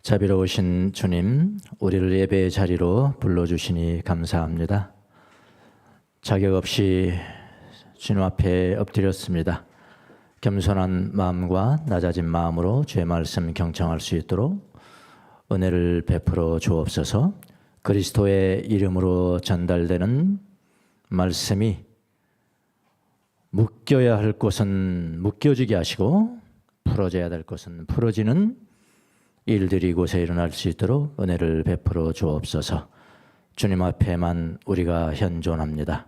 자비로우신 주님, 우리를 예배의 자리로 불러주시니 감사합니다. 자격 없이 주님 앞에 엎드렸습니다. 겸손한 마음과 낮아진 마음으로 주의 말씀 경청할 수 있도록 은혜를 베풀어 주옵소서. 그리스도의 이름으로 전달되는 말씀이 묶여야 할 곳은 묶여지게 하시고 풀어져야 될 곳은 풀어지는 일들이 이곳에 일어날 수 있도록 은혜를 베풀어 주옵소서. 주님 앞에만 우리가 현존합니다.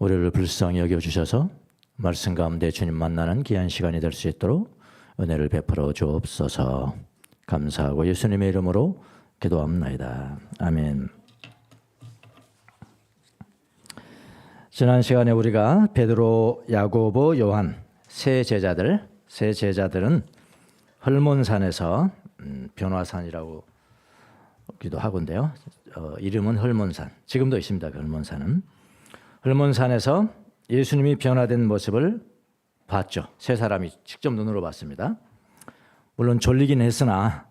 우리를 불쌍히 여겨주셔서 말씀 가운데 주님 만나는 귀한 시간이 될 수 있도록 은혜를 베풀어 주옵소서. 감사하고 예수님의 이름으로 기도합나이다. 아멘. 지난 시간에 우리가 베드로, 야고보, 요한 세 제자들은 헐몬산에서 변화산이라고 기도 하건데요. 이름은 헐몬산. 지금도 있습니다. 그 헐몬산은. 헐몬산에서 예수님이 변화된 모습을 봤죠. 세 사람이 직접 눈으로 봤습니다. 물론 졸리긴 했으나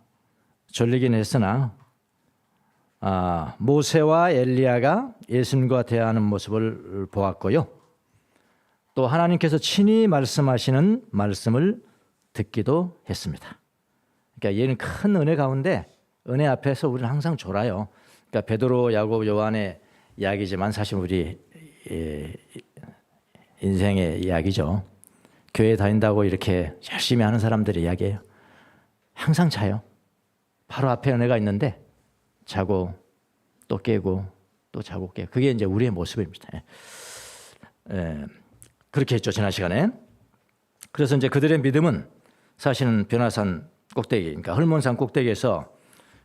모세와 엘리야가 예수님과 대화하는 모습을 보았고요. 또 하나님께서 친히 말씀하시는 말씀을 듣기도 했습니다. 그러니까 얘는 큰 은혜 가운데 은혜 앞에서 우리는 항상 졸아요. 그러니까 베드로, 야고보, 요한의 이야기지만 사실 우리 인생의 이야기죠. 교회 다닌다고 이렇게 열심히 하는 사람들의 이야기예요. 항상 자요. 바로 앞에 은혜가 있는데 자고 또 깨고 또 자고 깨고. 그게 이제 우리의 모습입니다. 그렇게 했죠, 지난 시간에. 그래서 이제 그들의 믿음은 사실은 변화산 꼭대기, 그러니까 헐몬산 꼭대기에서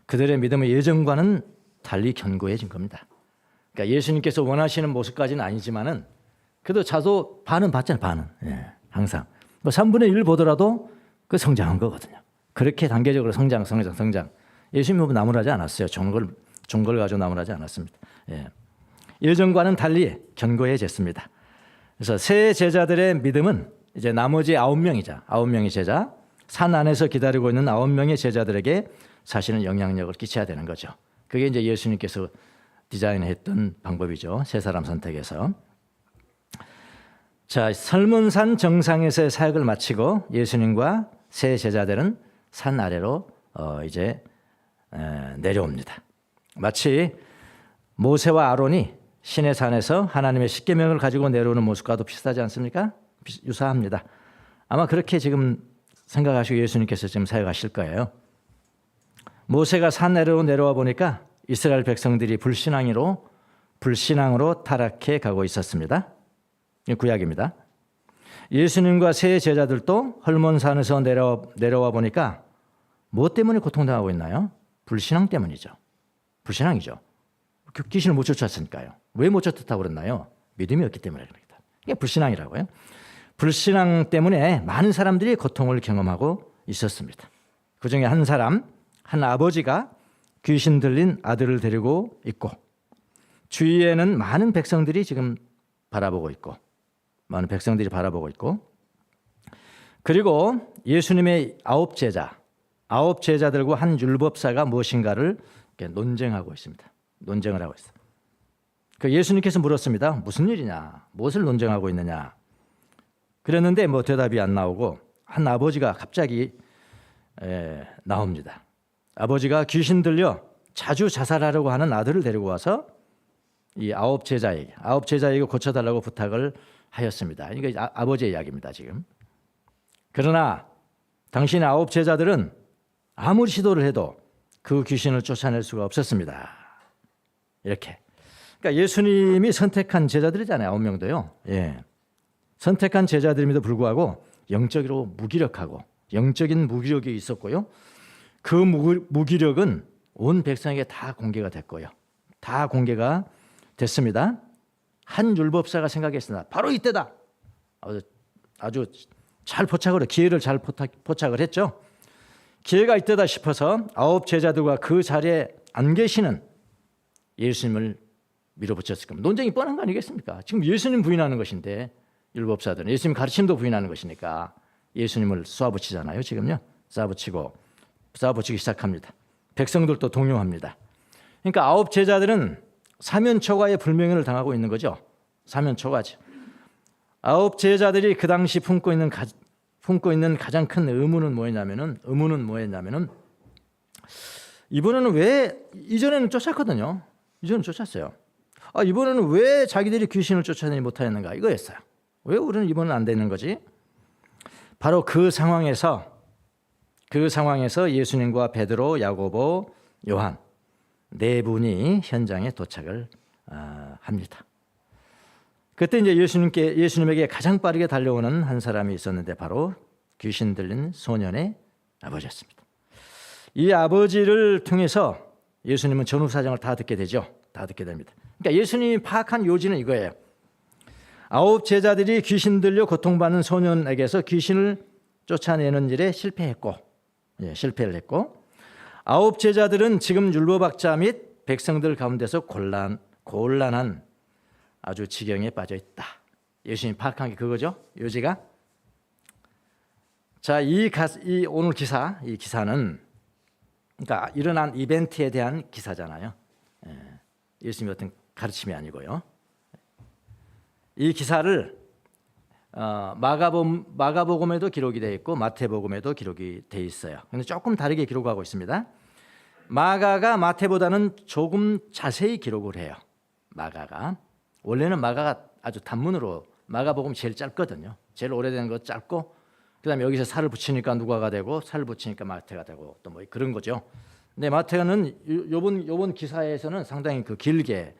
그들의 믿음은 예전과는 달리 견고해진 겁니다. 그러니까 예수님께서 원하시는 모습까지는 아니지만은 그래도 자도 반은 봤잖아요, 반은. 항상. 뭐 3분의 1 보더라도 그 성장한 거거든요. 그렇게 단계적으로 성장. 예수님은 나무라지 않았어요. 좋은 걸 가지고 나무라지 않았습니다. 예전과는 달리 견고해졌습니다. 그래서 세 제자들의 믿음은 이제 나머지 9명의 제자, 산 안에서 기다리고 있는 9명의 제자들에게 사실은 영향력을 끼쳐야 되는 거죠. 그게 이제 예수님께서 디자인했던 방법이죠. 세 사람 선택해서. 자, 설문산 정상에서의 사역을 마치고 예수님과 세 제자들은 산 아래로 이제 내려옵니다. 마치 모세와 아론이 시내 산에서 하나님의 십계명을 가지고 내려오는 모습과도 비슷하지 않습니까? 유사합니다. 아마 그렇게 지금 생각하시고 예수님께서 지금 사역하실 거예요. 모세가 산 아래로 내려와 보니까 이스라엘 백성들이 불신앙으로 타락해 가고 있었습니다. 구약입니다. 예수님과 세 제자들도 헐몬산에서 내려와 보니까 뭐 때문에 고통당하고 있나요? 불신앙 때문이죠. 불신앙이죠. 귀신을 못 쫓았으니까요. 왜 못 쫓았다고 그랬나요? 믿음이 없기 때문에 그럽니다. 이게 불신앙이라고요. 불신앙 때문에 많은 사람들이 고통을 경험하고 있었습니다. 그중에 한 아버지가 귀신 들린 아들을 데리고 있고 주위에는 많은 백성들이 바라보고 있고 그리고 예수님의 9 제자들과 한 율법사가 무엇인가를 논쟁을 하고 있습니다. 그 예수님께서 물었습니다. 무슨 일이냐? 무엇을 논쟁하고 있느냐? 그랬는데 대답이 안 나오고 한 아버지가 갑자기 나옵니다. 아버지가 귀신 들려 자주 자살하려고 하는 아들을 데리고 와서 이 9 제자에게 고쳐달라고 부탁을 하였습니다. 이게 아버지의 이야기입니다, 지금. 그러나 당신의 9 제자들은 아무리 시도를 해도 그 귀신을 쫓아낼 수가 없었습니다. 이렇게. 그러니까 예수님이 선택한 제자들이잖아요, 9명도요. 선택한 제자들임에도 불구하고 영적으로 무기력하고 영적인 무기력이 있었고요. 그 무기력은 온 백성에게 다 공개가 됐고요. 다 공개가 됐습니다. 한 율법사가 생각했습니다. 바로 이때다. 아주 잘 기회를 잘 포착을 했죠. 기회가 이때다 싶어서 9 제자들과 그 자리에 안 계시는 예수님을 밀어붙였을 겁니다. 논쟁이 뻔한 거 아니겠습니까? 지금 예수님 부인하는 것인데 율법사들은 예수님 가르침도 부인하는 것이니까 예수님을 쏘아붙이잖아요. 지금요. 쏘아붙이고 쏴붙이기 시작합니다. 백성들도 동요합니다. 그러니까 9 제자들은 사면초가의 불명예를 당하고 있는 거죠. 사면초가죠. 9 제자들이 그 당시 품고 있는 가장 큰 의문은 뭐였냐면은 이번에는 왜 이전에는 쫓았거든요. 이전은 쫓았어요. 이번에는 왜 자기들이 귀신을 쫓아내지 못하였는가 이거였어요. 왜 우리는 이번은 안 되는 거지? 바로 그 상황에서 예수님과 베드로, 야고보, 요한 네 분이 현장에 도착을 합니다. 그때 이제 예수님에게 가장 빠르게 달려오는 한 사람이 있었는데 바로 귀신 들린 소년의 아버지였습니다. 이 아버지를 통해서 예수님은 전후 사정을 다 듣게 되죠. 다 듣게 됩니다. 그러니까 예수님이 파악한 요지는 이거예요. 9 제자들이 귀신 들려 고통받는 소년에게서 귀신을 쫓아내는 일에 실패를 했고 9 제자들은 지금 율법학자 및 백성들 가운데서 곤란한 아주 지경에 빠져 있다. 예수님이 파악한 게 그거죠. 요지가. 자, 이 오늘 이 기사는 그러니까 일어난 이벤트에 대한 기사잖아요. 예수님의 어떤 가르침이 아니고요. 이 기사를 마가복음에도 기록이 되어 있고 마태복음에도 기록이 되어 있어요. 근데 조금 다르게 기록하고 있습니다. 마가가 마태보다는 조금 자세히 기록을 해요. 마가가 원래는 마가가 아주 단문으로 마가복음 제일 짧거든요. 제일 오래된 거 짧고 그다음에 여기서 살을 붙이니까 누가가 되고 살을 붙이니까 마태가 되고 또 뭐 그런 거죠. 근데 마태는 요번 기사에서는 상당히 길게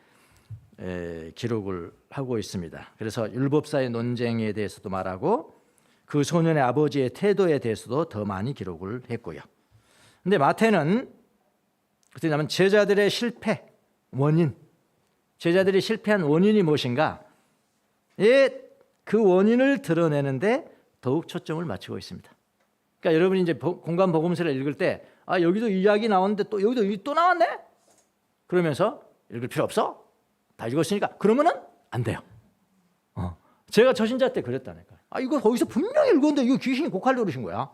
기록을 하고 있습니다. 그래서 율법사의 논쟁에 대해서도 말하고 그 소년의 아버지의 태도에 대해서도 더 많이 기록을 했고요. 근데 마태는 그때 하면 제자들의 실패 원인, 제자들이 실패한 원인이 무엇인가? 그 원인을 드러내는데 더욱 초점을 맞추고 있습니다. 그러니까 여러분이 이제 공간 복음서를 읽을 때 여기도 이야기 나왔는데 또 여기도 또 나왔네? 그러면서 읽을 필요 없어? 다 읽었으니까 그러면은 안 돼요. 제가 저신자 때 그랬다니까요. 이거 거기서 분명히 읽었는데 이거 귀신이 고칼 노리신 거야.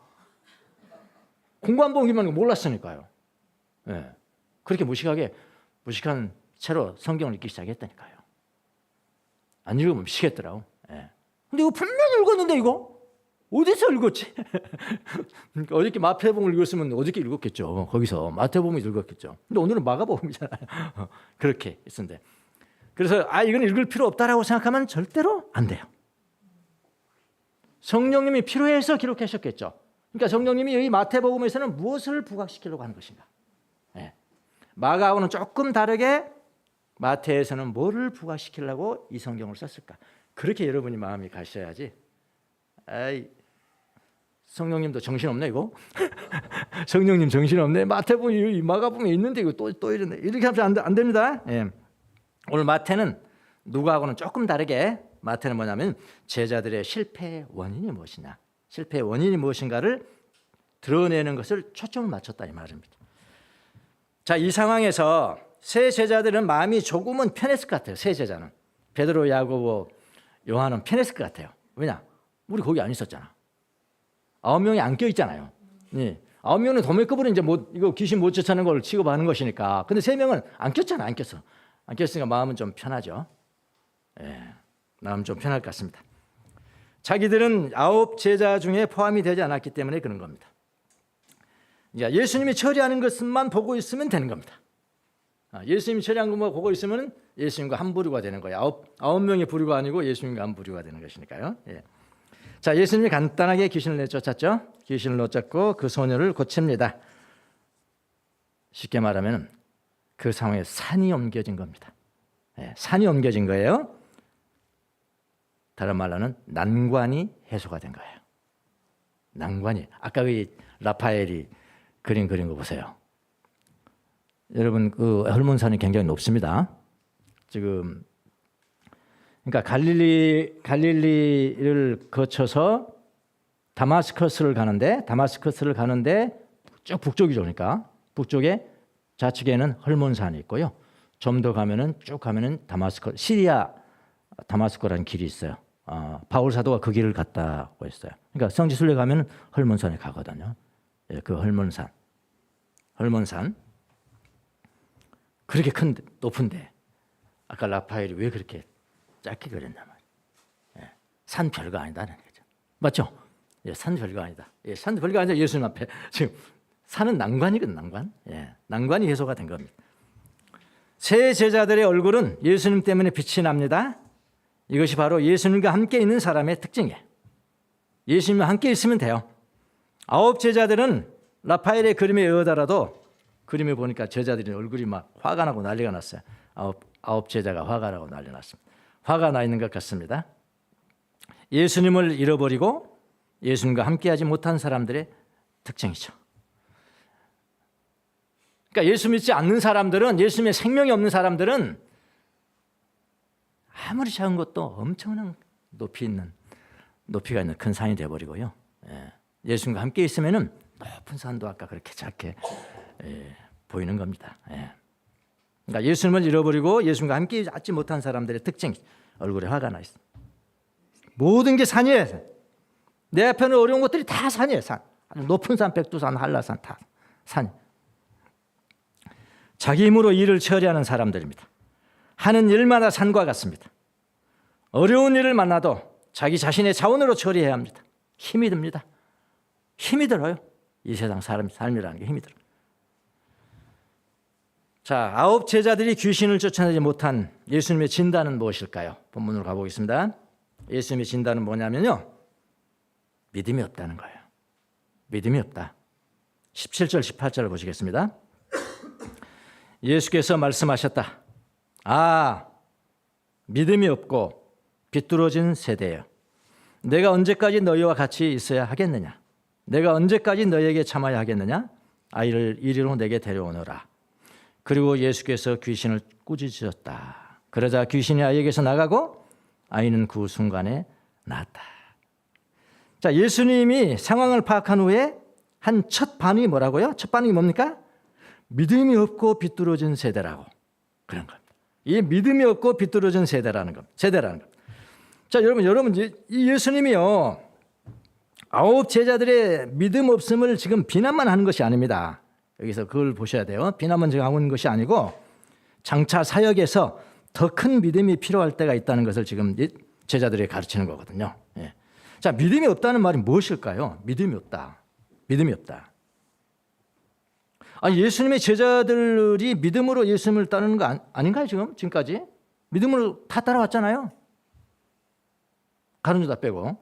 공간 복음만 몰랐으니까요. 네. 그렇게 무식한 채로 성경을 읽기 시작했다니까요. 안 읽으면 미치겠더라고. 네. 근데 이거 분명히 읽었는데 이거 어디서 읽었지? 그러니까 어저께 마태복음을 읽었으면 어저께 읽었겠죠. 거기서 마태복음을 읽었겠죠. 근데 오늘은 마가복음이잖아요. 그렇게 있었는데 그래서 이건 읽을 필요 없다라고 생각하면 절대로 안 돼요. 성령님이 필요해서 기록하셨겠죠. 그러니까 성령님이 이 마태복음에서는 무엇을 부각시키려고 하는 것인가? 네. 마가하고는 조금 다르게 마태에서는 뭐를 부각시키려고 이 성경을 썼을까? 그렇게 여러분이 마음이 가셔야지. 성령님도 정신없네 이거. 성령님 정신없네. 마태복음 마가복음에 있는데 이거 또 이러네. 이렇게 하면 안 됩니다. 예. 오늘 마태는 누가하고는 조금 다르게 마태는 뭐냐면 제자들의 실패의 원인이 무엇이냐, 실패의 원인이 무엇인가를 드러내는 것을 초점을 맞췄다 이 말입니다. 자, 이 상황에서 세 제자들은 마음이 조금은 편했을 것 같아요. 세 제자는 베드로, 야고보, 요한은 편했을 것 같아요. 왜냐? 우리 거기 안 있었잖아. 9명이 안 껴 있잖아요. 예. 9명은 도매급으로 이제 이거 귀신 못 쫓아내는 걸 취급하는 것이니까. 근데 3명은 안 꼈잖아. 안 꼈어. 안 꼈으니까 마음은 좀 편하죠. 예. 마음 좀 편할 것 같습니다. 자기들은 9 제자 중에 포함이 되지 않았기 때문에 그런 겁니다. 예수님이 처리하는 것만 보고 있으면 되는 겁니다. 예수님이 처리한 것만 보고 있으면 예수님과 한 부류가 되는 거예요. 9명의 부류가 아니고 예수님과 한 부류가 되는 것이니까요. 예. 자, 예수님이 간단하게 귀신을 내쫓았죠. 귀신을 내쫓고 그 소녀를 고칩니다. 쉽게 말하면 그 상황에 산이 옮겨진 겁니다. 예, 산이 옮겨진 거예요. 다른 말로는 난관이 해소가 된 거예요. 난관이. 아까 그 라파엘이 그린 거 보세요. 여러분 그 헐몬산이 굉장히 높습니다. 지금 그러니까 갈릴리를 거쳐서 다마스커스를 가는데 쭉 북쪽이죠. 그러니까 북쪽에 좌측에는 헐몬산이 있고요. 좀 더 가면은 쭉 가면은 시리아 다마스커라는 길이 있어요. 바울 사도가 그 길을 갔다고 했어요. 그러니까 성지순례 가면 헐몬산에 가거든요. 예, 그 헐몬산. 헐몬산. 그렇게 큰 높은데 아까 라파엘이 왜 그렇게 짧게 그렸냐 말이에요. 예, 산 별거 아니다는 거죠. 맞죠? 예, 산 별거 아니다. 예, 산 별거 아니다. 예수님 앞에 지금 산은 난관이거든, 난관. 예, 난관이 해소가 된 겁니다. 세 제자들의 얼굴은 예수님 때문에 빛이 납니다. 이것이 바로 예수님과 함께 있는 사람의 특징이에요. 예수님과 함께 있으면 돼요. 9 제자들은 라파엘의 그림에 의하더라도 그림을 보니까 제자들이 얼굴이 막 화가 나고 난리가 났어요. 아홉 제자가 화가 나고 난리 났습니다. 화가 나 있는 것 같습니다. 예수님을 잃어버리고 예수님과 함께하지 못한 사람들의 특징이죠. 그러니까 예수 믿지 않는 사람들은, 예수님의 생명이 없는 사람들은 아무리 작은 것도 엄청난 높이가 있는 큰 산이 되어버리고요. 예수님과 함께 있으면은 높은 산도 아까 그렇게 작게 보이는 겁니다. 그러니까 예수님을 잃어버리고 예수님과 함께 있지 못한 사람들의 특징이 얼굴에 화가 나 있습니다. 모든 게 산이에요. 내 앞에는 어려운 것들이 다 산이에요. 산. 높은 산, 백두산, 한라산 다 산. 자기 힘으로 일을 처리하는 사람들입니다. 하는 일마다 산과 같습니다. 어려운 일을 만나도 자기 자신의 자원으로 처리해야 합니다. 힘이 듭니다. 힘이 들어요. 이 세상 삶이라는 게 힘이 들어요. 자, 9 제자들이 귀신을 쫓아내지 못한 예수님의 진단은 무엇일까요? 본문으로 가보겠습니다. 예수님의 진단은 뭐냐면요, 믿음이 없다는 거예요. 믿음이 없다. 17절 18절을 보시겠습니다. 예수께서 말씀하셨다. 아, 믿음이 없고 비뚤어진 세대여, 내가 언제까지 너희와 같이 있어야 하겠느냐? 내가 언제까지 너희에게 참아야 하겠느냐? 아이를 이리로 내게 데려오너라. 그리고 예수께서 귀신을 꾸짖으셨다. 그러자 귀신이 아이에게서 나가고 아이는 그 순간에 나았다. 자, 예수님이 상황을 파악한 후에 한 첫 반응이 뭐라고요? 첫 반응이 뭡니까? 믿음이 없고 비뚤어진 세대라고 그런 겁니다. 이 믿음이 없고 비뚤어진 세대라는 겁니다. 자, 여러분 이 예수님이요, 9 제자들의 믿음 없음을 지금 비난만 하는 것이 아닙니다. 여기서 그걸 보셔야 돼요. 비난만 지금 하고 있는 것이 아니고 장차 사역에서 더 큰 믿음이 필요할 때가 있다는 것을 지금 제자들이 가르치는 거거든요. 예. 자, 믿음이 없다는 말이 무엇일까요? 믿음이 없다. 아니, 예수님의 제자들이 믿음으로 예수님을 따르는 거 아닌가요? 지금까지 믿음으로 다 따라왔잖아요. 가룟 유다 빼고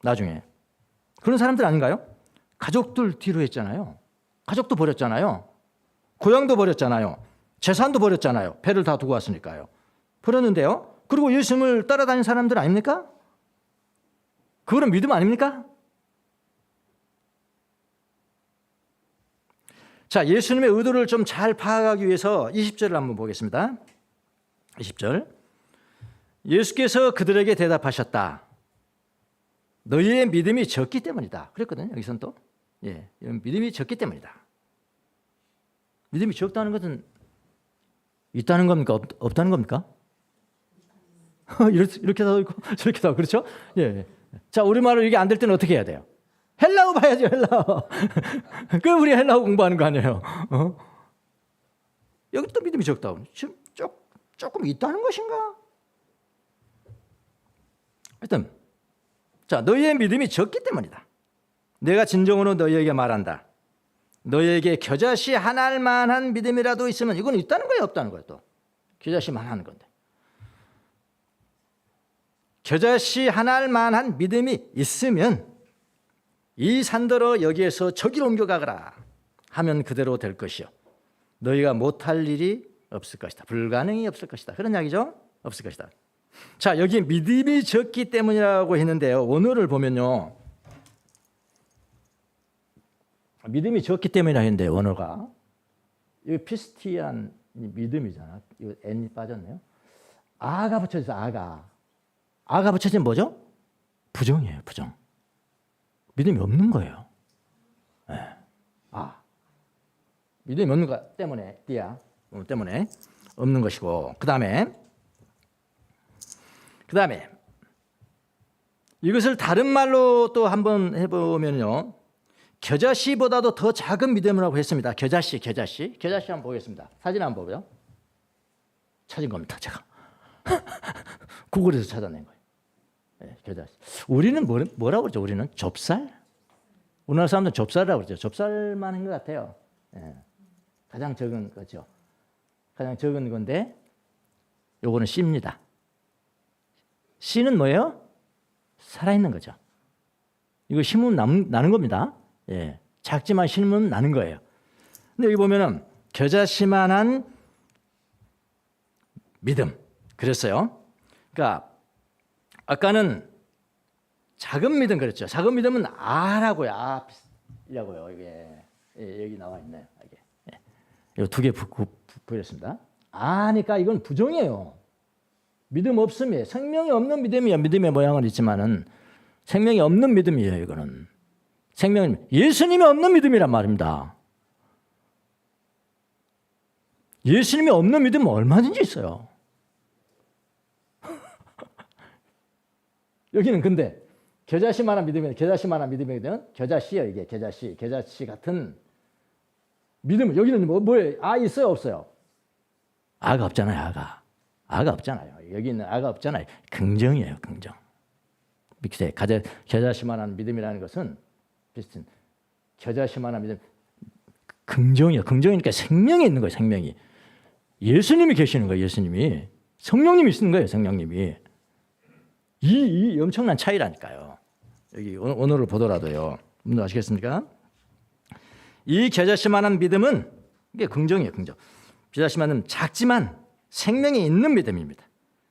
나중에 그런 사람들 아닌가요? 가족들 뒤로 했잖아요. 가족도 버렸잖아요. 고향도 버렸잖아요. 재산도 버렸잖아요. 배를 다 두고 왔으니까요. 버렸는데요. 그리고 예수님을 따라다니는 사람들 아닙니까? 그거는 믿음 아닙니까? 자, 예수님의 의도를 좀 잘 파악하기 위해서 20절을 한번 보겠습니다. 20절. 예수께서 그들에게 대답하셨다. 너희의 믿음이 적기 때문이다. 그랬거든요. 여기서는 또. 예, 믿음이 적기 때문이다. 믿음이 적다는 것은 있다는 겁니까? 없다는 겁니까? 이렇게도 있고 저렇게도 하고, 그렇죠? 예. 자, 우리말로 이게 안 될 때는 어떻게 해야 돼요? 헬라어 봐야죠, 헬라어. 그 우리 헬라어 공부하는 거 아니에요? 여기 또 믿음이 적다고. 지금 조금 있다는 것인가? 하여튼, 자, 너희의 믿음이 적기 때문이다. 내가 진정으로 너희에게 말한다. 너희에게 겨자씨 한 알만한 믿음이라도 있으면, 이건 있다는 거예요, 없다는 거예요? 또 겨자씨만 하는 건데, 겨자씨 한 알만한 믿음이 있으면 이 산더러 여기에서 저기로 옮겨가거라 하면 그대로 될 것이요, 너희가 못할 일이 없을 것이다. 불가능이 없을 것이다. 그런 이야기죠. 없을 것이다. 자, 여기 믿음이 적기 때문이라고 했는데요, 원어를 보면요, 믿음이 적기 때문이라 했는데 원어가 이 피스티안 믿음이잖아. 이거 N이 빠졌네요. 아가 붙여져서 아가 붙여지면 뭐죠? 부정이에요. 부정. 믿음이 없는 거예요. 네. 믿음이 없는 것 때문에 때문에 없는 것이고, 그 다음에 이것을 다른 말로 또 한번 해보면요, 겨자씨보다도 더 작은 믿음이라고 했습니다. 겨자씨 한번 보겠습니다. 사진 한번 보고요. 찾은 겁니다, 제가. 구글에서 찾아낸 거예요. 네, 겨자씨. 우리는 뭐라고 그러죠? 우리는 좁쌀? 우리나라 사람들은 좁쌀이라고 그러죠. 좁쌀만 한 것 같아요. 네. 가장 적은 거죠. 가장 적은 건데 요거는 씨입니다. 씨는 뭐예요? 살아있는 거죠. 이거 심으면 나는 겁니다. 예, 작지만 심으면 나는 거예요. 근데 여기 보면은 겨자씨만한 믿음 그랬어요. 그러니까 아까는 작은 믿음 그랬죠. 작은 믿음은 아라고요. 아라고요. 이게 여기 나와 있네요. 이게 이 두 개 보였습니다. 아니까 이건 부정이에요. 믿음 없음이에요. 생명이 없는 믿음이에요. 믿음의 모양은 있지만은 생명이 없는 믿음이에요. 이거는 생명 예수님이 없는 믿음이란 말입니다. 예수님이 없는 믿음은 얼마든지 있어요. 여기는 근데 겨자씨만한 믿음이면 겨자씨만한 믿음이면 겨자씨예요. 이게 겨자씨 같은 믿음. 여기는 뭐예요? 아 있어요, 없어요? 아가 없잖아요. 아가 없잖아요. 여기 있는 아가 없잖아요. 긍정이에요, 긍정. 밑에 겨자씨만한 믿음이라는 것은 비슷한 겨자씨만한 믿음 긍정이에요. 긍정이니까 생명이 있는 거예요. 생명이 예수님이 계시는 거예요. 예수님이 성령님이 있는 거예요. 성령님이 이 엄청난 차이라니까요. 여기 오늘을 보더라도요. 여러분 아시겠습니까? 이 겨자씨만한 믿음은 이게 긍정이에요. 긍정. 겨자씨만은 작지만 생명이 있는 믿음입니다.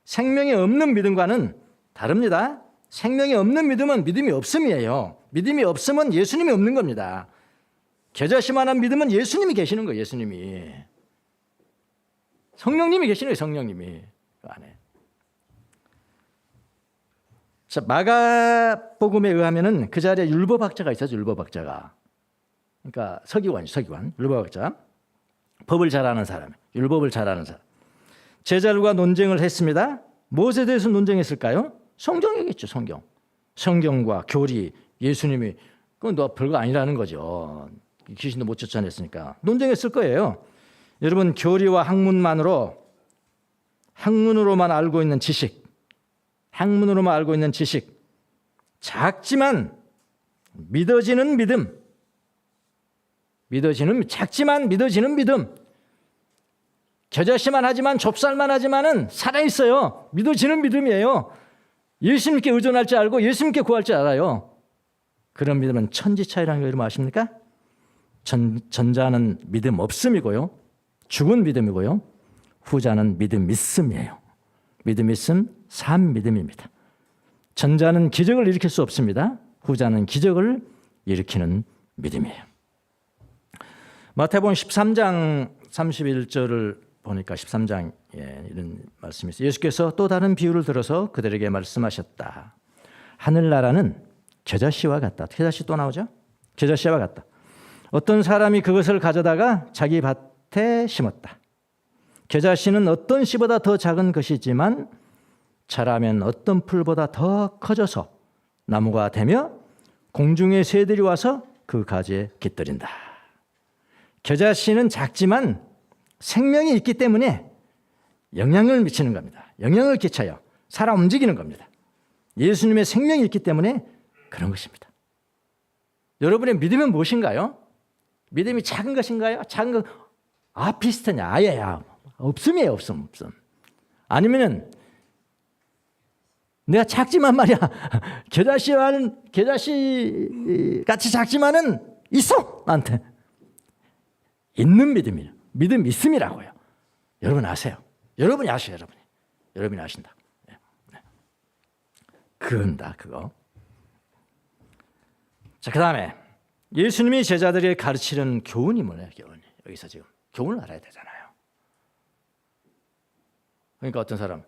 생명이 없는 믿음과는 다릅니다. 생명이 없는 믿음은 믿음이 없음이에요. 믿음이 없음은 예수님이 없는 겁니다. 겨자씨만한 믿음은 예수님이 계시는 거예요. 예수님이. 성령님이 계시는 거예요. 성령님이. 그 안에. 자, 마가복음에 의하면은 그 자리에 율법학자가 있었죠. 율법학자가. 그러니까 서기관, 율법학자. 법을 잘 아는 사람, 율법을 잘 아는 사람. 제자들과 논쟁을 했습니다. 무엇에 대해서 논쟁했을까요? 성경이겠죠. 성경과 교리, 예수님이 그건 너 별거 아니라는 거죠. 귀신도 못 쫓아냈으니까 논쟁했을 거예요. 여러분 교리와 학문으로만 알고 있는 지식, 작지만 믿어지는 믿음, 작지만 믿어지는 믿음. 겨자씨만 하지만 좁쌀만 하지만은 살아있어요. 믿어지는 믿음이에요. 예수님께 의존할 줄 알고 예수님께 구할 줄 알아요. 그런 믿음은 천지 차이라는 거 여러분 아십니까? 전자는 믿음 없음이고요. 죽은 믿음이고요. 후자는 믿음 있음이에요. 믿음 있음, 산 믿음입니다. 전자는 기적을 일으킬 수 없습니다. 후자는 기적을 일으키는 믿음이에요. 마태복음 13장 31절을 보니까 13장 이런 말씀이 있어요. 예수께서 또 다른 비유를 들어서 그들에게 말씀하셨다. 하늘나라는 겨자씨와 같다. 겨자씨 또 나오죠? 겨자씨와 같다. 어떤 사람이 그것을 가져다가 자기 밭에 심었다. 겨자씨는 어떤 씨보다 더 작은 것이지만 자라면 어떤 풀보다 더 커져서 나무가 되며 공중의 새들이 와서 그 가지에 깃들인다. 겨자씨는 작지만 생명이 있기 때문에 영향을 미치는 겁니다. 영향을 끼쳐요. 살아 움직이는 겁니다. 예수님의 생명이 있기 때문에 그런 것입니다. 여러분의 믿음은 무엇인가요? 믿음이 작은 것인가요? 작은 것, 비슷하냐? 아예야. 없음이에요, 없음. 아니면은 내가 작지만 말이야. 겨자씨 같이 작지만은 있어, 나한테. 있는 믿음이에요. 믿음 있음이라고요. 여러분 아세요? 여러분이 아셔요, 여러분이 아신다. 네. 그건다, 그거. 자, 그 다음에 예수님이 제자들에게 가르치는 교훈이 뭐냐, 교훈이. 여기서 지금 교훈을 알아야 되잖아요. 그러니까 어떤 사람,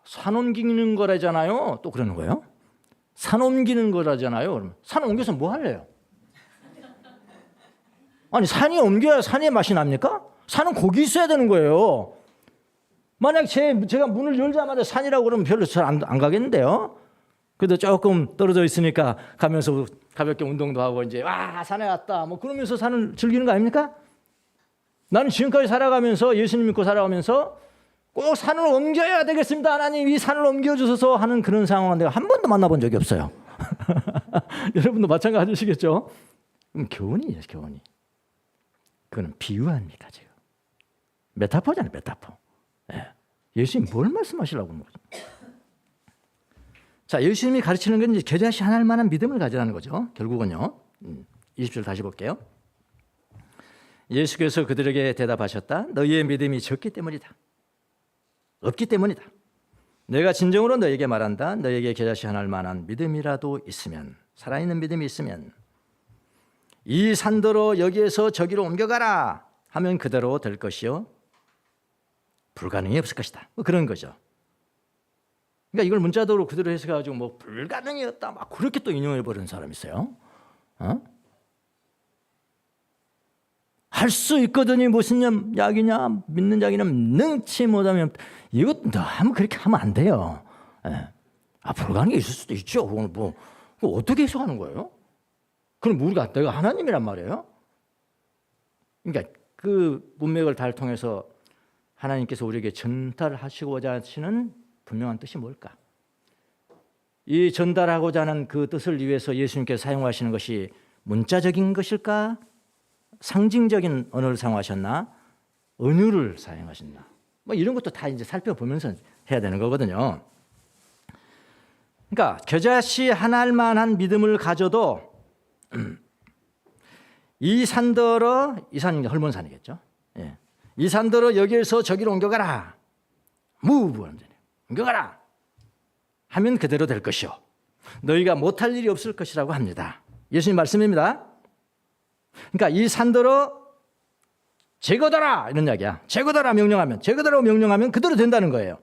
산 옮기는 거라잖아요. 또 그러는 거예요. 산 옮기는 거라잖아요. 그러면 산 옮겨서 뭐 할래요? 아니 산이 옮겨야 산의 맛이 납니까? 산은 거기 있어야 되는 거예요. 만약 제가 문을 열자마자 산이라고 그러면 별로 잘 안 가겠는데요. 그래도 조금 떨어져 있으니까 가면서 가볍게 운동도 하고 이제 와 산에 왔다 뭐 그러면서 산을 즐기는 거 아닙니까? 나는 지금까지 살아가면서 예수님 믿고 살아가면서 꼭 산을 옮겨야 되겠습니다. 하나님 이 산을 옮겨주셔서 하는 그런 상황은 내가 한 번도 만나본 적이 없어요. 여러분도 마찬가지시겠죠? 그럼 교훈이에요, 교훈이. 그거는 비유 아닙니까 지금? 메타포잖아요, 메타포. 예. 예수님 뭘 말씀하시려고 하는 거죠? 자, 예수님이 가르치는 건 이제 겨자씨 하나일 만한 믿음을 가지라는 거죠. 결국은요. 20절 다시 볼게요. 예수께서 그들에게 대답하셨다. 너희의 믿음이 적기 때문이다. 없기 때문이다. 내가 진정으로 너에게 말한다. 너에게 겨자씨 하나일 만한 믿음이라도 있으면, 살아있는 믿음이 있으면 이 산더러 여기에서 저기로 옮겨가라 하면 그대로 될 것이요 불가능이 없을 것이다. 뭐 그런 거죠. 그러니까 이걸 문자적으로 그대로 해석해가지고 뭐 불가능이 없다 막 그렇게 또 인용해 버리는 사람이 있어요. 할 수 있거든이 무슨 약이냐 믿는 약이냐 능치 못하면 이것 너무 그렇게 하면 안 돼요. 예. 불가능이 있을 수도 있죠. 그건 뭐 그거 어떻게 해석하는 거예요? 그럼 우리가 내가 하나님이란 말이에요. 그러니까 그 문맥을 잘 통해서 하나님께서 우리에게 전달하시고자 하시는 분명한 뜻이 뭘까? 이 전달하고자 하는 그 뜻을 위해서 예수님께서 사용하시는 것이 문자적인 것일까? 상징적인 언어를 사용하셨나? 은유를 사용하셨나? 뭐 이런 것도 다 이제 살펴보면서 해야 되는 거거든요. 그러니까 겨자씨 하나일 만한 믿음을 가져도 이 산더러 이 산이 헐몬산이겠죠. 예. 이 산더러 여기에서 저기로 옮겨가라. 무브 옮겨가라. 하면 그대로 될 것이요. 너희가 못할 일이 없을 것이라고 합니다. 예수님 말씀입니다. 그러니까 이 산더러 제거하라 이런 이야기야. 제거하라 명령하면 그대로 된다는 거예요.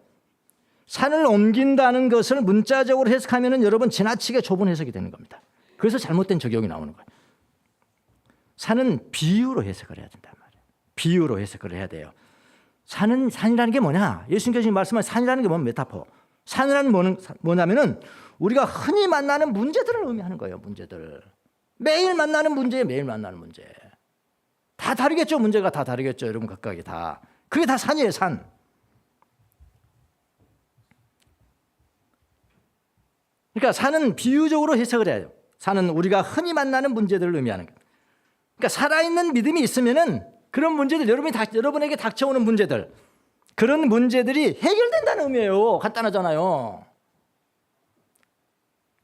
산을 옮긴다는 것을 문자적으로 해석하면 여러분 지나치게 좁은 해석이 되는 겁니다. 그래서 잘못된 적용이 나오는 거예요. 산은 비유로 해석을 해야 된단 말이에요. 비유로 해석을 해야 돼요. 산이라는 게 뭐냐? 예수님께서 말씀하신 산이라는 게 뭐냐? 메타포. 산이라는 뭐냐면은 우리가 흔히 만나는 문제들을 의미하는 거예요. 문제들. 매일 만나는 문제. 다 다르겠죠. 문제가 다 다르겠죠. 여러분 각각이 다. 그게 다 산이에요. 산. 그러니까 산은 비유적으로 해석을 해야 돼요. 산은 우리가 흔히 만나는 문제들을 의미하는 거예요. 그러니까 살아있는 믿음이 있으면은 그런 문제들 여러분에게 닥쳐오는 문제들 그런 문제들이 해결된다는 의미예요. 간단하잖아요.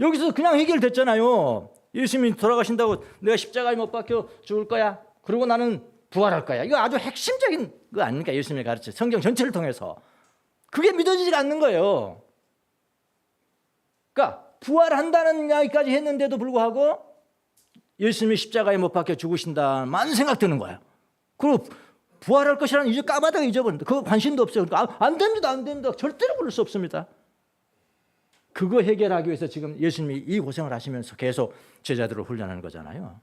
여기서 그냥 해결됐잖아요. 예수님이 돌아가신다고 내가 십자가에 못 박혀 죽을 거야. 그리고 나는 부활할 거야. 이거 아주 핵심적인 거 아닙니까? 예수님의 가르쳐 성경 전체를 통해서 그게 믿어지지가 않는 거예요. 그러니까 부활한다는 이야기까지 했는데도 불구하고 예수님이 십자가에 못 박혀 죽으신다만 생각되는 거야. 그리고 부활할 것이라는 이제 까마득히 잊어버린다. 그거 관심도 없어요. 그러니까 안 됩니다. 절대로 그럴 수 없습니다. 그거 해결하기 위해서 지금 예수님이 이 고생을 하시면서 계속 제자들을 훈련하는 거잖아요.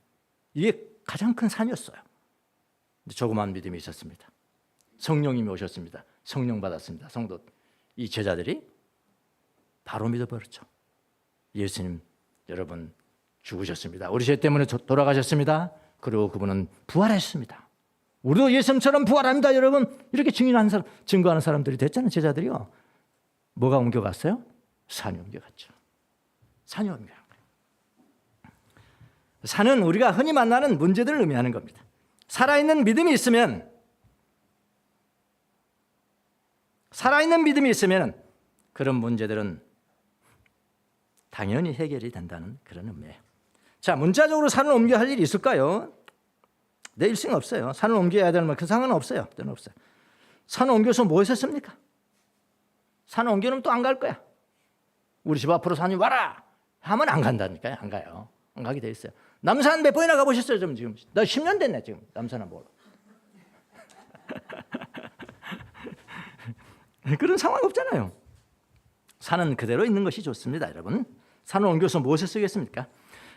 이게 가장 큰 산이었어요. 조그만 믿음이 있었습니다. 성령님이 오셨습니다. 성령 받았습니다. 성도 이 제자들이 바로 믿어버렸죠. 예수님 여러분 죽으셨습니다. 우리 죄 때문에 돌아가셨습니다. 그리고 그분은 부활했습니다. 우리도 예수님처럼 부활합니다. 여러분 이렇게 증거하는 사람들이 됐잖아요. 제자들이요. 뭐가 옮겨갔어요? 산이 옮겨갔죠. 산이 옮겨간 거예요. 산은 우리가 흔히 만나는 문제들을 의미하는 겁니다. 살아있는 믿음이 있으면 그런 문제들은 당연히 해결이 된다는 그런 의미예요. 자, 문자적으로 산을 옮겨야 할 일이 있을까요? 내 일생은 없어요. 산을 옮겨야 되는 그 상황은 없어요. 때는 없어요. 산을 옮겨서 뭐 했었습니까? 산을 옮겨놓으면 또 안 갈 거야. 우리 집 앞으로 산이 와라 하면 안 간다니까요. 안 가요. 안 가게 돼 있어요. 남산 몇 번이나 가보셨어요? 지금 나 10년 됐네. 지금 남산은 뭐 그런 상황 없잖아요. 산은 그대로 있는 것이 좋습니다, 여러분. 산을 옮겨서 무엇에 쓰겠습니까?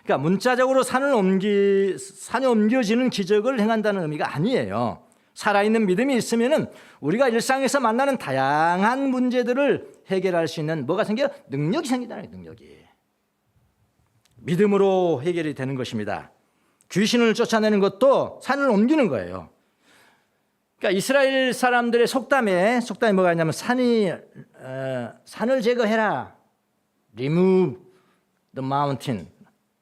그러니까 문자적으로 산이 옮겨지는 기적을 행한다는 의미가 아니에요. 살아있는 믿음이 있으면은 우리가 일상에서 만나는 다양한 문제들을 해결할 수 있는 뭐가 생겨요? 능력이 생기잖아요. 능력이. 믿음으로 해결이 되는 것입니다. 귀신을 쫓아내는 것도 산을 옮기는 거예요. 그러니까 이스라엘 사람들의 속담에 뭐가 있냐면 산을 제거해라. Remove the mountain.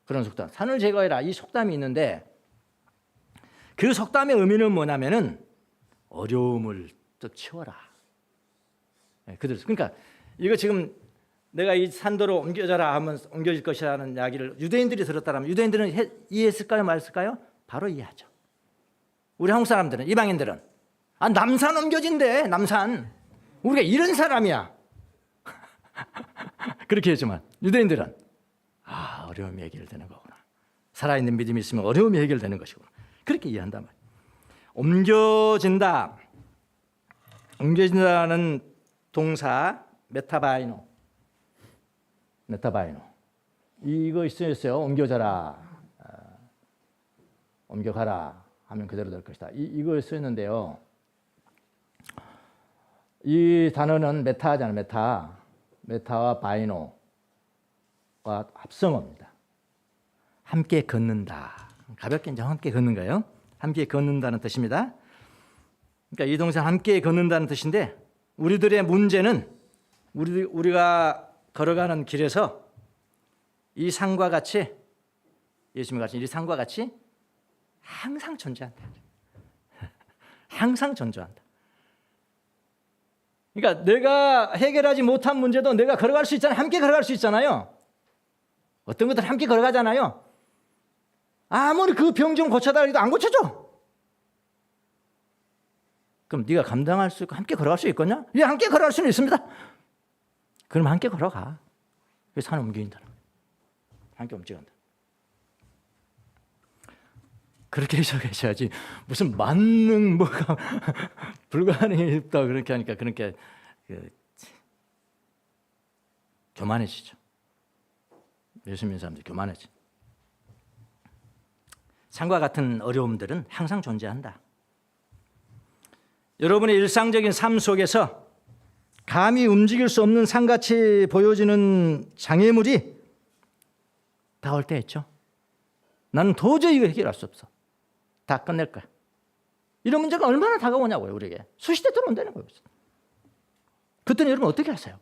그런 속담. 산을 제거해라. 이 속담이 있는데 그 속담의 의미는 뭐냐면은 어려움을 또 치워라. 그러니까 이거 지금 내가 이 산도로 옮겨져라 하면 옮겨질 것이라는 이야기를 유대인들이 들었다면 유대인들은 이해했을까요? 말했을까요? 바로 이해하죠. 우리 한국 사람들은, 이방인들은 남산 옮겨진대. 남산. 우리가 이런 사람이야. 그렇게 했지만 유대인들은 어려움이 해결되는 거구나. 살아있는 믿음이 있으면 어려움이 해결되는 것이구나. 그렇게 이해한단 말이에요. 옮겨진다는 동사 메타바이노. 이거 있어요. 옮겨져라, 옮겨가라 하면 그대로 될 것이다. 이거 쓰였는데요. 이 단어는 메타잖아요. 메타와 바이노가 합성어입니다. 함께 걷는다. 가볍게 이제 함께 걷는 거예요. 함께 걷는다는 뜻입니다. 그러니까 이 동사 함께 걷는다는 뜻인데 우리들의 문제는 우리가 걸어가는 길에서 이 산과 같이 예수님과 같이 이 산과 같이 항상 존재한다. 항상 존재한다. 그러니까 내가 해결하지 못한 문제도 내가 걸어갈 수 있잖아요. 함께 걸어갈 수 있잖아요. 어떤 것들 함께 걸어가잖아요. 아무리 그 병 좀 고쳐달라 해도 안 고쳐져. 그럼 네가 감당할 수 있고 함께 걸어갈 수 있겠냐? 예, 함께 걸어갈 수는 있습니다. 그럼 함께 걸어가. 그래서 산을 옮긴다. 함께 움직인다. 그렇게 시작하셔야지 무슨 만능 뭐가 불가능이 있다 그렇게 하니까 그렇게 교만해지죠. 예수 믿는 사람들이 교만해지. 산과 같은 어려움들은 항상 존재한다. 여러분의 일상적인 삶 속에서 감히 움직일 수 없는 산같이 보여지는 장애물이 다올 때 있죠. 나는 도저히 이거 해결할 수 없어. 다 끝낼 거야. 이런 문제가 얼마나 다가오냐고요. 우리에게. 수시대 들어온다는 거예요. 그때는 여러분 어떻게 하세요?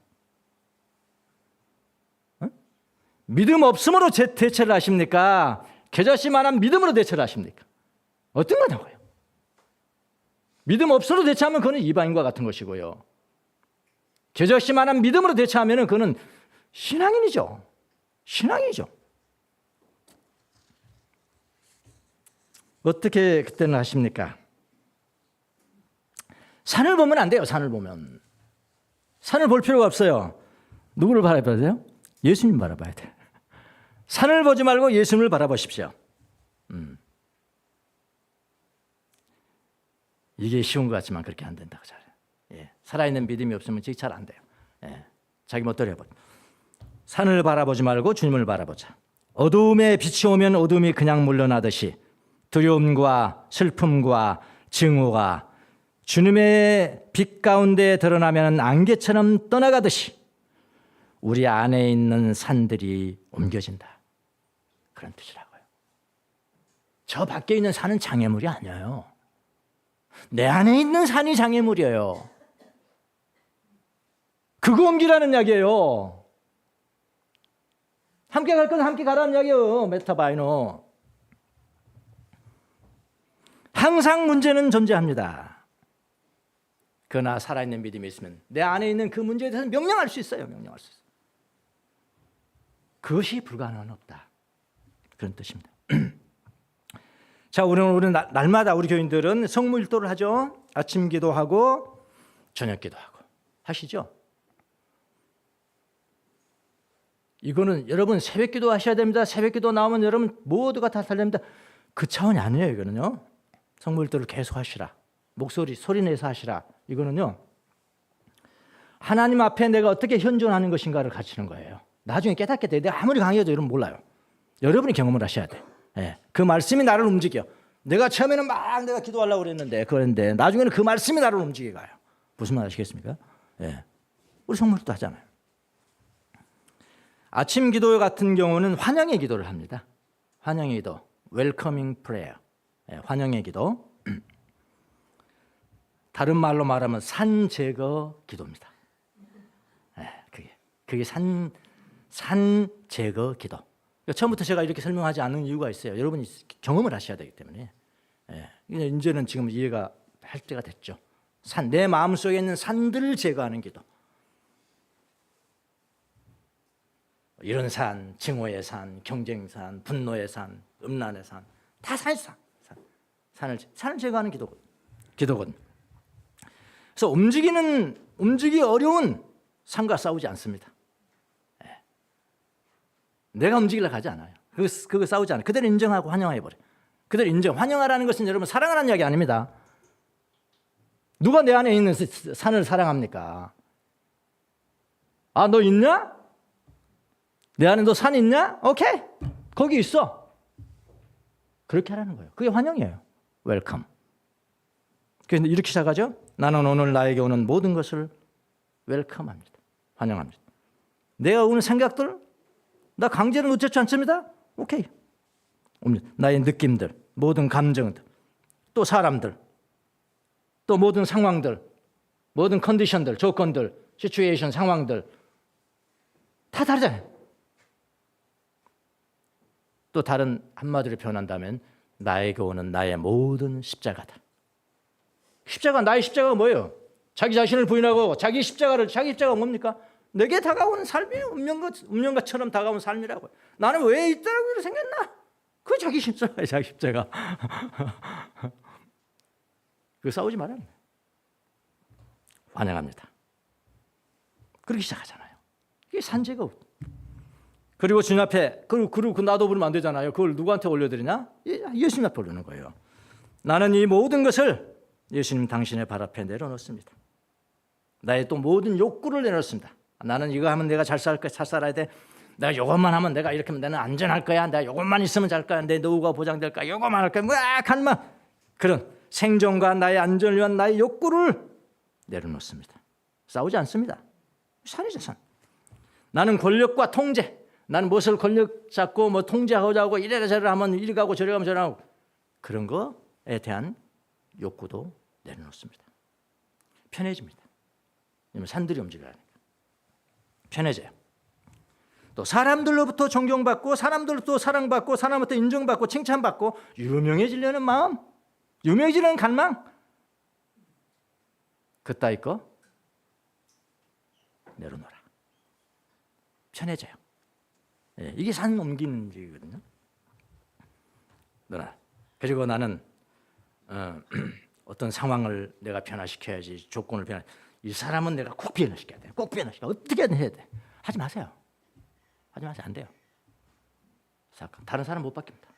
믿음 없음으로 대처를 하십니까? 겨자씨만한 믿음으로 대처를 하십니까? 어떤 거냐고요. 믿음 없어도 대처하면 그거는 이방인과 같은 것이고요. 겨자씨만한 믿음으로 대처하면 그거는 신앙인이죠. 신앙이죠. 어떻게 그때는 하십니까? 산을 보면 안 돼요. 산을 보면. 산을 볼 필요가 없어요. 누구를 바라봐야 돼요? 예수님 바라봐야 돼요. 산을 보지 말고 예수님을 바라보십시오. 이게 쉬운 것 같지만 그렇게 안 된다고 잘해요. 예. 살아있는 믿음이 없으면 잘 안 돼요. 예. 자기 멋대로 해버려. 산을 바라보지 말고 주님을 바라보자. 어두움에 빛이 오면 어둠이 그냥 물러나듯이 두려움과 슬픔과 증오가 주님의 빛 가운데 드러나면 안개처럼 떠나가듯이 우리 안에 있는 산들이 옮겨진다. 그런 뜻이라고요. 저 밖에 있는 산은 장애물이 아니에요. 내 안에 있는 산이 장애물이에요. 그거 옮기라는 이야기예요. 함께 갈 건 함께 가라는 이야기예요. 메타바이노. 항상 문제는 존재합니다. 그러나 살아있는 믿음이 있으면 내 안에 있는 그 문제에 대해서 명령할 수 있어요. 명령할 수 있어요. 그것이 불가능은 없다. 그런 뜻입니다. 자, 우리는 날마다 우리 교인들은 성무일도를 하죠. 아침 기도하고 저녁 기도하고 하시죠. 이거는 여러분 새벽 기도 하셔야 됩니다. 새벽 기도 나오면 여러분 모두가 다 살립니다. 그 차원이 아니에요. 이거는요. 성무일도를 계속 하시라. 소리 내서 하시라. 이거는요. 하나님 앞에 내가 어떻게 현존하는 것인가를 가르치는 거예요. 나중에 깨닫게 돼. 내가 아무리 강의해도 여러분 몰라요. 여러분이 경험을 하셔야 돼. 예. 그 말씀이 나를 움직여. 내가 처음에는 막 내가 기도하려고 그랬는데 나중에는 그 말씀이 나를 움직여 가요. 무슨 말 아시겠습니까? 예. 우리 성무일도 하잖아요. 아침 기도 같은 경우는 환영의 기도를 합니다. 환영의 기도, 웰커밍 프레이어, 환영의 기도. 다른 말로 말하면 산 제거 기도입니다. 그게 산 제거 기도. 처음부터 제가 이렇게 설명하지 않는 이유가 있어요. 여러분이 경험을 하셔야 되기 때문에. 이제는 지금 이해가 할 때가 됐죠. 내 마음속에 있는 산들을 제거하는 기도. 이런 산, 증오의 산, 경쟁산, 분노의 산, 음란의 산, 다 산을 제거하는 기도거든요. 그래서 움직이기 어려운 산과 싸우지 않습니다. 내가 움직이려고 하지 않아요. 그거 싸우지 않아요. 그대로 인정하고 환영해버려요. 그대로 환영하라는 것은 여러분 사랑하라는 이야기 아닙니다. 누가 내 안에 있는 산을 사랑합니까? 너 있냐? 내 안에 너 산 있냐? 오케이, 거기 있어. 그렇게 하라는 거예요. 그게 환영이에요. 웰컴. 그래서 이렇게 시작하죠. 나는 오늘 나에게 오는 모든 것을 웰컴합니다. 환영합니다. 내가 오는 생각들, 나 강제로 놓지 않습니다. 오케이. 나의 느낌들, 모든 감정들, 또 사람들, 또 모든 상황들, 모든 컨디션들, 조건들, 시츄에이션, 상황들 다 다르잖아요. 또 다른 한마디로 표현한다면 나에게 오는 나의 모든 십자가다. 나의 십자가가 뭐예요? 자기 자신을 부인하고 자기 십자가가 뭡니까? 내게 다가오는 삶이 운명과처럼 다가오는 삶이라고요. 나는 왜 있다라고 이렇게 생겼나? 그게 자기 십자가예요. 자기 십자가. 그거 싸우지 말아요. 환영합니다. 그렇게 시작하잖아요. 이게 산제거. 그리고 주님 앞에 그리고 나도 부르면 안 되잖아요. 그걸 누구한테 올려드리냐? 예수님 앞에 올리는 거예요. 나는 이 모든 것을 예수님 당신의 발 앞에 내려놓습니다. 나의 또 모든 욕구를 내놓습니다. 나는 이거 하면 내가 잘 살아야 돼. 내가 이것만 하면 내가 이렇게 하면 나는 안전할 거야. 내가 이것만 있으면 잘 거야. 내 노후가 보장될 거야. 이것만 할 거야. 간만 그런 생존과 나의 안전을 위한 나의 욕구를 내려놓습니다. 싸우지 않습니다. 산이죠, 산. 나는 권력과 통제. 나는 무엇을 권력 잡고 뭐 통제하고자 하고 이래라 저래라 하면 이리 가고 저리 가면 저리 가고 그런 거에 대한 욕구도 내려놓습니다. 편해집니다. 산들이 움직여야니까 편해져요. 또 사람들로부터 존경받고 사람들로부터 사랑받고 사람부터 인정받고 칭찬받고 유명해지려는 마음, 유명해지려는 갈망, 그따위 거 내려놓아라. 편해져요. 이게 산 옮기는 일이거든요. 그리고 나는 어떤 상황을 내가 변화시켜야지, 조건을 이 사람은 내가 꼭 변화시켜야 돼. 꼭 변화시켜. 어떻게든 해야 돼. 하지 마세요. 안 돼요. 다른 사람 못 바뀝니다.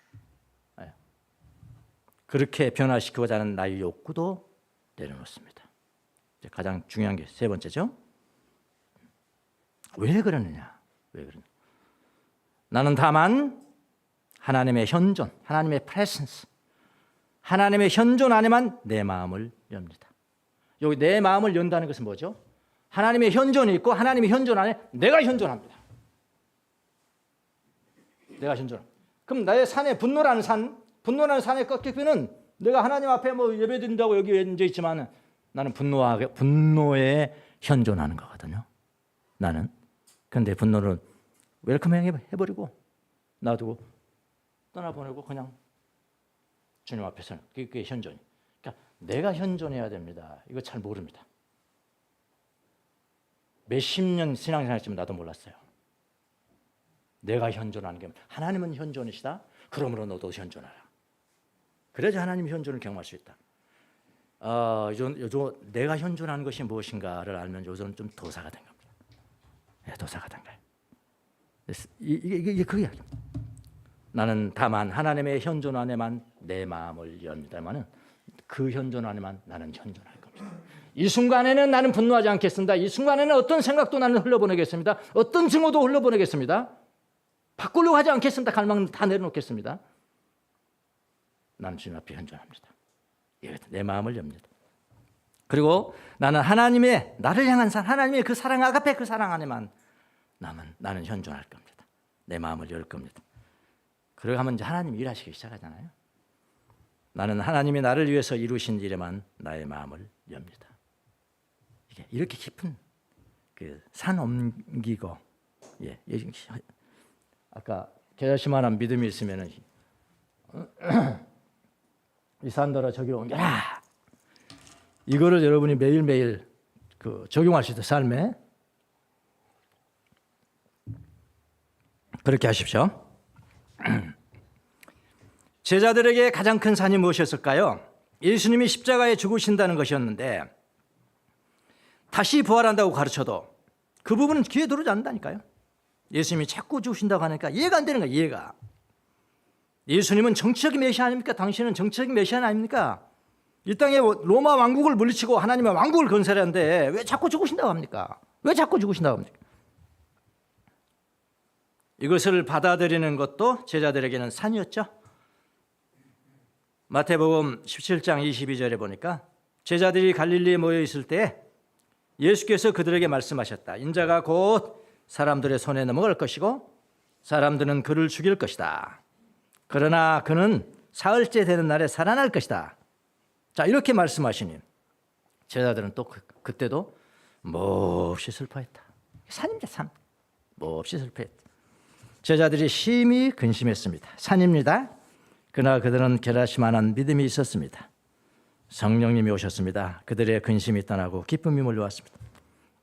그렇게 변화시키고자 하는 나의 욕구도 내려놓습니다. 이제 가장 중요한 게 세 번째죠. 왜 그러느냐? 나는 다만 하나님의 현존, 하나님의 프레센스, 하나님의 현존 안에만 내 마음을 엽니다. 여기 내 마음을 연다는 것은 뭐죠? 하나님의 현존이 있고 하나님의 현존 안에 내가 현존합니다. 내가 현존합니다. 그럼 나의 산에 분노라는 산의 꺾이면 내가 하나님 앞에 뭐 예배드린다고 여기 앉아 있지만 나는 분노에 현존하는 거거든요. 나는. 그런데 분노를 웰컴 해버리고 놔두고 떠나보내고 그냥 주님 앞에서는 그게 현존이. 그러니까 내가 현존해야 됩니다. 이거 잘 모릅니다. 몇십 년 신앙생활했지만 나도 몰랐어요. 내가 현존하는 게 하나님은 현존이시다. 그러므로 너도 현존하라. 그래야지 하나님 현존을 경험할 수 있다. 요즘 내가 현존하는 것이 무엇인가를 알면 요즘 좀 도사가 된 겁니다. 도사가 된 거예요. 이게 그 이야기입니다. 나는 다만 하나님의 현존 안에만 내 마음을 엽니다만은 그 현존 안에만 나는 현존할 겁니다. 이 순간에는 나는 분노하지 않겠습니다. 이 순간에는 어떤 생각도 나는 흘려보내겠습니다. 어떤 증오도 흘려보내겠습니다. 바꾸려고 하지 않겠습니다. 갈망 다 내려놓겠습니다. 나는 주님 앞에 현존합니다. 내 마음을 엽니다. 그리고 나는 하나님의 나를 향한 하나님의 그 사랑 아가페 그 사랑 안에만 나는 현존할 겁니다. 내 마음을 열 겁니다. 그러고 하면 이제 하나님이 일하시기 시작하잖아요. 나는 하나님이 나를 위해서 이루신 일에만 나의 마음을 엽니다. 이게 이렇게 깊은 그 산 옮기고, 아까 겨자씨만한 믿음이 있으면은 이 산더러 저기로 옮겨라. 이거를 여러분이 매일매일 적용하시듯 삶에 그렇게 하십시오. 제자들에게 가장 큰 산이 무엇이었을까요? 예수님이 십자가에 죽으신다는 것이었는데 다시 부활한다고 가르쳐도 그 부분은 귀에 들어오지 않는다니까요. 예수님이 자꾸 죽으신다고 하니까 이해가 안 되는 거예요. 이해가. 예수님은 정치적인 메시아 아닙니까? 당신은 정치적인 메시아 아닙니까? 이 땅에 로마 왕국을 물리치고 하나님의 왕국을 건설하는데 왜 자꾸 죽으신다고 합니까? 왜 자꾸 죽으신다고 합니까? 이것을 받아들이는 것도 제자들에게는 산이었죠. 마태복음 17장 22절에 보니까 제자들이 갈릴리에 모여 있을 때 예수께서 그들에게 말씀하셨다. 인자가 곧 사람들의 손에 넘어갈 것이고 사람들은 그를 죽일 것이다. 그러나 그는 사흘째 되는 날에 살아날 것이다. 자, 이렇게 말씀하시니 제자들은 또 그때도 몹시 슬퍼했다. 산입니다. 산. 몹시 슬퍼했다. 제자들이 심히 근심했습니다. 산입니다. 그러나 그들은 결하시만한 믿음이 있었습니다. 성령님이 오셨습니다. 그들의 근심이 떠나고 기쁨이 몰려왔습니다.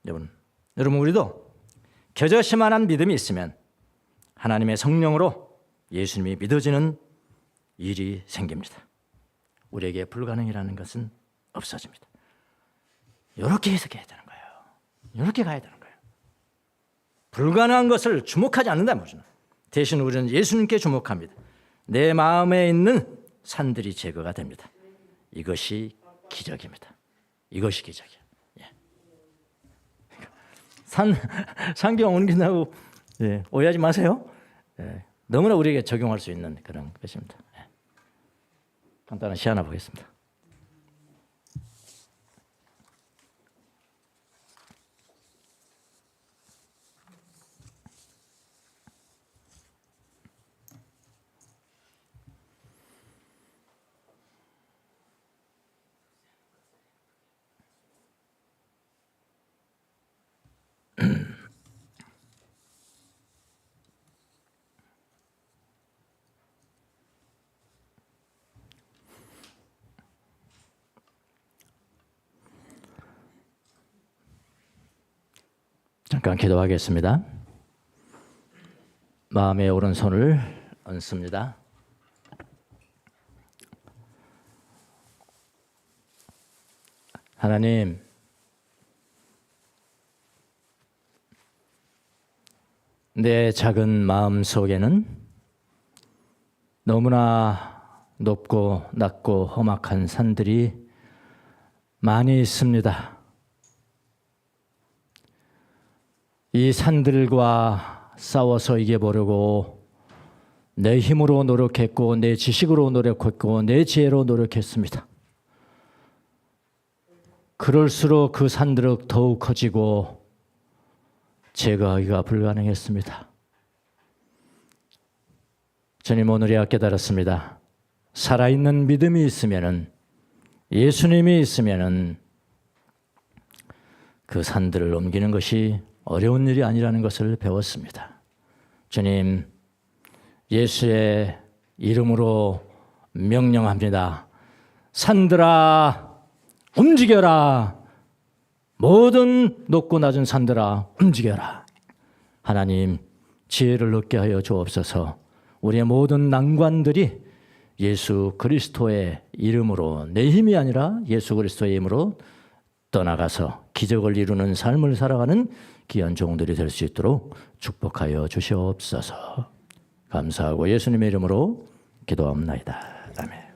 여러분 우리도 겨자씨만한 믿음이 있으면 하나님의 성령으로 예수님이 믿어지는 일이 생깁니다. 우리에게 불가능이라는 것은 없어집니다. 이렇게 해석해야 되는 거예요. 이렇게 가야 되는 거예요. 불가능한 것을 주목하지 않는다 말이죠. 대신 우리는 예수님께 주목합니다. 내 마음에 있는 산들이 제거가 됩니다. 이것이 기적입니다. 이것이 기적이에요. 산경 옮긴다고 오해하지 마세요. 너무나 우리에게 적용할 수 있는 그런 것입니다. 간단한 시 하나 보겠습니다. 잠깐 기도하겠습니다. 마음에 오른손을 얹습니다. 하나님, 내 작은 마음 속에는 너무나 높고 낮고 험악한 산들이 많이 있습니다. 이 산들과 싸워서 이겨보려고 내 힘으로 노력했고 내 지식으로 노력했고 내 지혜로 노력했습니다. 그럴수록 그 산들은 더욱 커지고 제거하기가 불가능했습니다. 주님, 오늘이야 깨달았습니다. 살아있는 믿음이 있으면은, 예수님이 있으면은 그 산들을 옮기는 것이 어려운 일이 아니라는 것을 배웠습니다. 주님, 예수의 이름으로 명령합니다. 산들아, 움직여라. 모든 높고 낮은 산들아, 움직여라. 하나님, 지혜를 얻게 하여 주옵소서. 우리의 모든 난관들이 예수 그리스도의 이름으로, 내 힘이 아니라 예수 그리스도의 이름으로 떠나가서 기적을 이루는 삶을 살아가는 귀한 종들이 될 수 있도록 축복하여 주시옵소서. 감사하고 예수님의 이름으로 기도합니다. 아멘.